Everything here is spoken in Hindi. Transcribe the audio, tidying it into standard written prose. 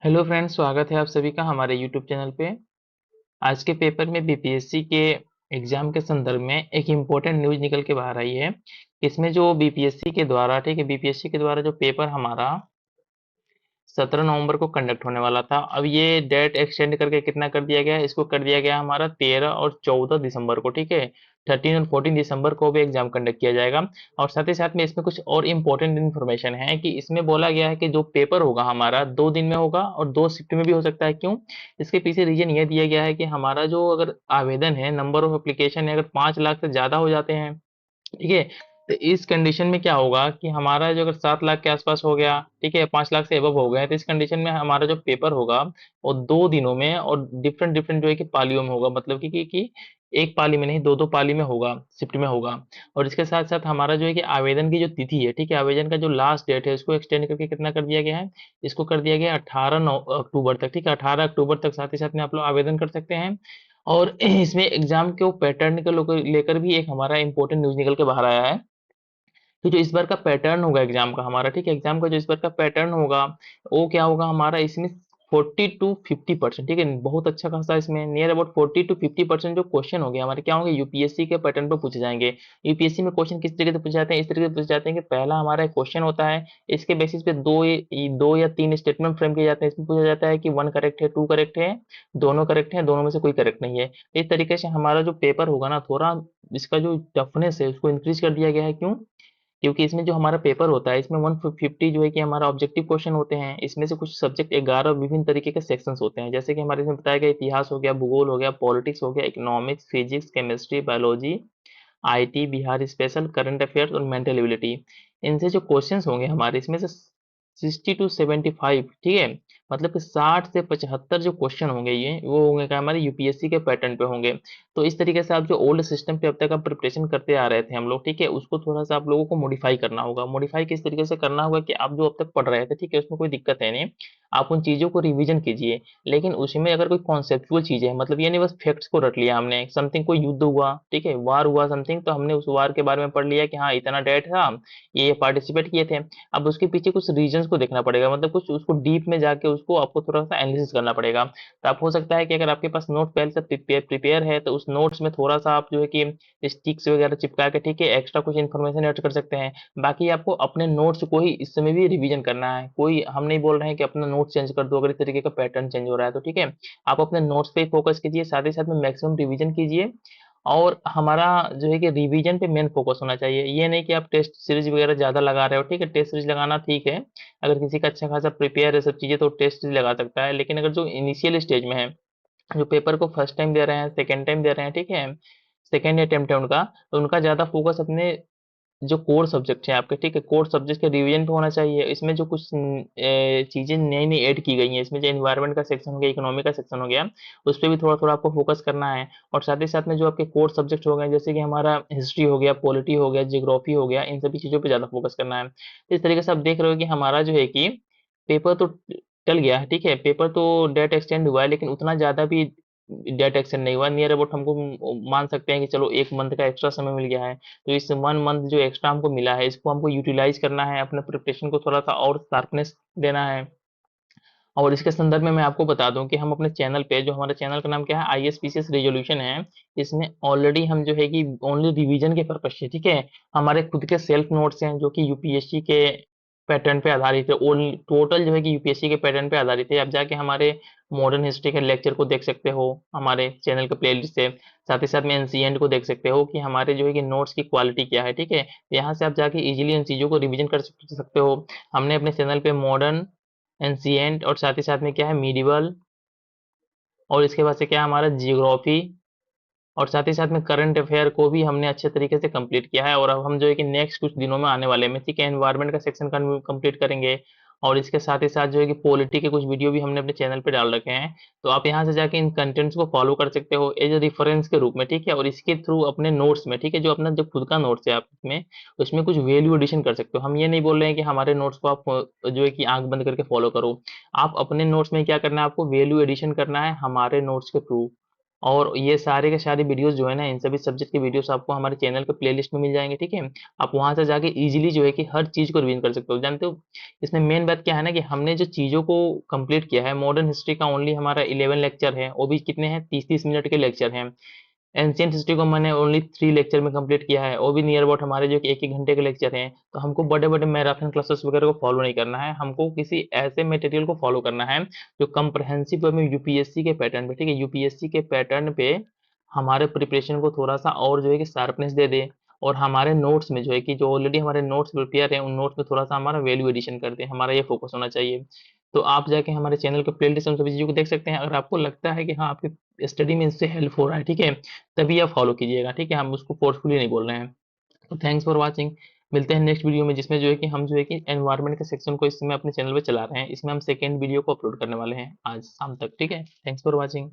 हेलो फ्रेंड्स, स्वागत है आप सभी का हमारे यूट्यूब चैनल पे। आज के पेपर में बीपीएससी के एग्जाम के संदर्भ में एक इम्पोर्टेंट न्यूज निकल के बाहर आई है। इसमें जो बीपीएससी के द्वारा बीपीएससी के द्वारा जो पेपर हमारा 17 नवंबर को कंडक्ट होने वाला था, अब ये डेट एक्सटेंड करके कितना कर दिया गया है, इसको कर दिया गया हमारा 13 और 14 दिसंबर को। ठीक है, 13 और 14 दिसंबर को भी एग्जाम कंडक्ट किया जाएगा। और साथ ही साथ में इसमें कुछ और इम्पोर्टेंट इन्फॉर्मेशन है कि इसमें बोला गया है कि जो पेपर होगा हमारा 2 दिन में होगा और 2 शिफ्ट में भी हो सकता है। क्यों? इसके पीछे रीजन ये दिया गया है कि हमारा जो अगर आवेदन है, नंबर ऑफ एप्लीकेशन है, अगर 5 लाख से ज्यादा हो जाते हैं, ठीक है, तो इस कंडीशन में क्या होगा कि हमारा जो अगर 7 लाख के आसपास हो गया, ठीक है, 5 लाख से एबव हो गए, तो इस कंडीशन में हमारा जो पेपर होगा वो 2 दिनों में और डिफरेंट डिफरेंट जो है कि पालियों में होगा। मतलब कि एक पाली में नहीं, दो दो पाली में होगा, शिफ्ट में होगा। और इसके साथ साथ हमारा जो है कि आवेदन की जो तिथि है, ठीक है, आवेदन का जो लास्ट डेट है उसको एक्सटेंड करके कितना कर दिया गया है, इसको कर दिया गया है 18 अक्टूबर तक। ठीक है, 18 अक्टूबर तक साथ ही साथ में आप लोग आवेदन कर सकते हैं। और इसमें एग्जाम के पैटर्न को लेकर भी एक हमारा इंपॉर्टेंट न्यूज निकल के बाहर आया है कि जो इस बार का पैटर्न होगा एग्जाम का हमारा, ठीक है, एग्जाम का जो इस बार का पैटर्न होगा वो क्या होगा हमारा, इसमें 40 to 50%, ठीक है, बहुत अच्छा खासा इसमें नियर अबाउट 40 to 50% जो क्वेश्चन होंगे हमारे क्या होंगे, यूपीएससी के पैटर्न पर पूछे जाएंगे। यूपीएससी में क्वेश्चन किस तरीके से पूछे जाते हैं, इस तरीके से पूछे जाते हैं कि पहला हमारा एक क्वेश्चन होता है, इसके बेसिस पे दो या तीन स्टेटमेंट फ्रेम किए जाते हैं। इसमें पूछा जाता है कि वन करेक्ट है, टू करेक्ट है, दोनों करेक्ट है, दोनों में से कोई करेक्ट नहीं है। इस तरीके से हमारा जो पेपर होगा ना, थोड़ा इसका जो टफनेस है उसको इंक्रीज कर दिया गया है। क्यों? क्योंकि इसमें जो हमारा पेपर होता है इसमें 150 जो है कि हमारा ऑब्जेक्टिव क्वेश्चन होते हैं। इसमें से कुछ सब्जेक्ट 11 विभिन्न तरीके के सेक्शंस होते हैं, जैसे कि हमारे इसमें बताया गया इतिहास हो गया, भूगोल हो गया, पॉलिटिक्स हो गया, economics, physics, chemistry, biology, IT, Bihar special, current affairs और मेंटल एबिलिटी। इनसे जो क्वेश्चंस होंगे हमारे इसमें से 60 to 75, ठीक है, मतलब कि 60 से 75 जो क्वेश्चन होंगे ये वो होंगे क्या हमारे यूपीएससी के पैटर्न पे होंगे। तो इस तरीके से आप जो ओल्ड सिस्टम पे अब तक आप प्रिपरेशन करते आ रहे थे हम लोग, ठीक है, उसको थोड़ा सा आप लोगों को मॉडिफाई करना होगा। मॉडिफाई किस तरीके से करना होगा कि आप जो अब तक पढ़ रहे थे, ठीक है, उसमें कोई दिक्कत है नहीं, आप उन चीजों को रिवीजन कीजिए। लेकिन उसमें अगर कोई कॉन्सेप्चुअल चीज है, मतलब ये नहीं बस फैक्ट्स को रट लिया हमने, समथिंग कोई युद्ध हुआ, ठीक है, वार हुआ समथिंग, तो हमने उस वार के बारे में पढ़ लिया कि हाँ इतना डेट था, ये पार्टिसिपेट किए थे। अब उसके पीछे कुछ रीजंस को देखना पड़ेगा, मतलब कुछ उसको डीप में जाके उसको आपको थोड़ा सा एनालिसिस करना पड़ेगा। तो आप हो सकता है कि अगर आपके पास नोट पहले से प्रिपेयर है तो उस नोट्स में थोड़ा सा आप जो है कि स्टिक्स वगैरह चिपका के, ठीक है, एक्स्ट्रा कुछ इन्फॉर्मेशन ऐड कर सकते हैं। बाकी आपको अपने नोट्स को ही इस समय भी रिवीजन करना है। कोई हम नहीं बोल रहे हैं कि अपना नोट चेंज कर दो, अगर इस तरीके का पैटर्न चेंज हो रहा है तो, ठीक है, आप अपने नोट्स पे फोकस कीजिए, साथ ही साथ में मैक्सिमम रिवीजन कीजिए। और हमारा जो है कि रिवीजन पे मेन फोकस होना चाहिए। ये नहीं कि आप टेस्ट सीरीज वगैरह ज्यादा लगा रहे हो, ठीक है, टेस्ट सीरीज लगाना ठीक है, अगर किसी का अच्छा खासा प्रिपेयर है सब चीजें तो टेस्ट सीरीज लगा सकता है। लेकिन अगर जो इनिशियल स्टेज में है, जो पेपर को फर्स्ट टाइम दे रहे हैं, सेकेंड टाइम दे रहे हैं, ठीक है, सेकेंड अटेम्प्ट है उनका, तो उनका ज्यादा फोकस अपने जो कोर सब्जेक्ट है आपके, ठीक है, कोर सब्जेक्ट के रिवीजन पे होना चाहिए। इसमें जो कुछ चीजें नई नई ऐड की गई हैं, इसमें जो एनवायरनमेंट का सेक्शन हो गया, इकोनॉमी का सेक्शन हो गया, उस पर भी थोड़ा थोड़ा आपको फोकस करना है। और साथ ही साथ में जो आपके कोर सब्जेक्ट हो गए, जैसे कि हमारा हिस्ट्री हो गया, पॉलिटी हो गया, जियोग्राफी हो गया, इन सभी चीजों पे ज्यादा फोकस करना है। तो इस तरीके से आप देख रहे हो कि हमारा जो है कि पेपर तो टल गया है, ठीक है, पेपर तो डेट एक्सटेंड हुआ है, लेकिन उतना ज्यादा भी डेट एक्सटेंड नहीं हुआ। नियर अबाउट हमको मान सकते हैं कि चलो एक मंथ का एक्स्ट्रा समय मिल गया है। तो इस 1 मंथ जो एक्स्ट्रा हमको मिला है इसको हमको यूटिलाइज करना है, अपने प्रिपरेशन को थोड़ा सा और शार्पनेस देना है। और इसके संदर्भ में मैं आपको बता दूं कि हम अपने चैनल पे, जो हमारे चैनल का नाम क्या है, आईएसपीसीएस रेजोल्यूशन है, इसमें ऑलरेडी हम जो है कि ओनली रिवीजन के पर्पज से, ठीक है, हमारे खुद के सेल्फ नोट्स हैं जो कि यूपीएससी के पैटर्न पे आधारित है। टोटल जो है कि यूपीएससी के पैटर्न पे आधारित है। आप जाके हमारे मॉडर्न हिस्ट्री के लेक्चर को देख सकते हो हमारे चैनल के प्लेलिस्ट से। साथ ही साथ में एनसीएंट को देख सकते हो कि हमारे जो है कि नोट्स की क्वालिटी क्या है, ठीक है, यहाँ से आप जाके इजीली इन चीज़ों को रिवीजन कर सकते हो। हमने अपने चैनल पे मॉडर्न, एंशिएंट और साथ ही साथ में क्या है मीडिवल, और इसके बाद से क्या है हमारा जियोग्राफी, और साथ ही साथ में करंट अफेयर को भी हमने अच्छे तरीके से कंप्लीट किया है। और अब हम जो है कि नेक्स्ट कुछ दिनों में आने वाले में, ठीक है, एनवायरनमेंट का सेक्शन कंप्लीट करेंगे। और इसके साथ ही साथ जो है कि पॉलिटी के कुछ वीडियो भी हमने अपने चैनल पे डाल रखे हैं। तो आप यहाँ से जाके इन कंटेंट्स को फॉलो कर सकते हो एज ए रेफरेंस के रूप में, ठीक है, और इसके थ्रू अपने नोट्स में, ठीक है, जो अपना जो खुद का नोट्स है आप में, उसमें कुछ वैल्यू एडिशन कर सकते हो। हम ये नहीं बोल रहे हैं कि हमारे नोट्स को आप जो है कि आंख बंद करके फॉलो करो। आप अपने नोट्स में क्या करना है, आपको वैल्यू एडिशन करना है हमारे नोट्स के थ्रू। और ये सारे के सारे वीडियोस जो है ना, इन सभी सब्जेक्ट के वीडियोस आपको हमारे चैनल के प्लेलिस्ट में मिल जाएंगे, ठीक है। आप वहां से जाके इजीली जो है कि हर चीज को रिवीजन कर सकते हो। जानते हो इसमें मेन बात क्या है ना, कि हमने जो चीजों को कंप्लीट किया है, मॉडर्न हिस्ट्री का ओनली हमारा 11 लेक्चर है, वो भी कितने हैं, 30-30 मिनट के लेक्चर हैं। एंशियंट हिस्ट्री को मैंने ओनली 3 लेक्चर में कंप्लीट किया है, वो भी नियर अबाउट हमारे जो कि 1-1 घंटे के लेक्चर हैं। तो हमको बड़े बड़े मैराथन क्लासेस वगैरह को फॉलो नहीं करना है, हमको किसी ऐसे मटेरियल को फॉलो करना है जो कंप्रहेंसिव में यूपीएससी के पैटर्न पे, ठीक है, यूपीएससी के पैटर्न पे हमारे प्रिपरेशन को थोड़ा सा और जो है कि शार्पनेस दे दे, और हमारे नोट्स में जो है कि जो ऑलरेडी हमारे नोट्स प्रिपेयर हैं, उन नोट्स में थोड़ा सा हमारा वैल्यू एडिशन कर दे, हमारा ये फोकस होना चाहिए। तो आप जाके हमारे चैनल के प्लेलिस्ट उन सभी चीज़ों को देख सकते हैं। अगर आपको लगता है कि हाँ, आपकी स्टडी में इससे हेल्प हो रहा है, ठीक है, तभी आप फॉलो कीजिएगा, ठीक है, हम उसको फोर्सफुली नहीं बोल रहे हैं। तो थैंक्स फॉर वाचिंग। मिलते हैं नेक्स्ट वीडियो में, जिसमें जो है कि हम जो है कि एनवायरनमेंट के सेक्शन को इस समय अपने चैनल पे चला रहे हैं, इसमें हम सेकेंड वीडियो को अपलोड करने वाले हैं आज शाम तक, ठीक है। Thanks for watching.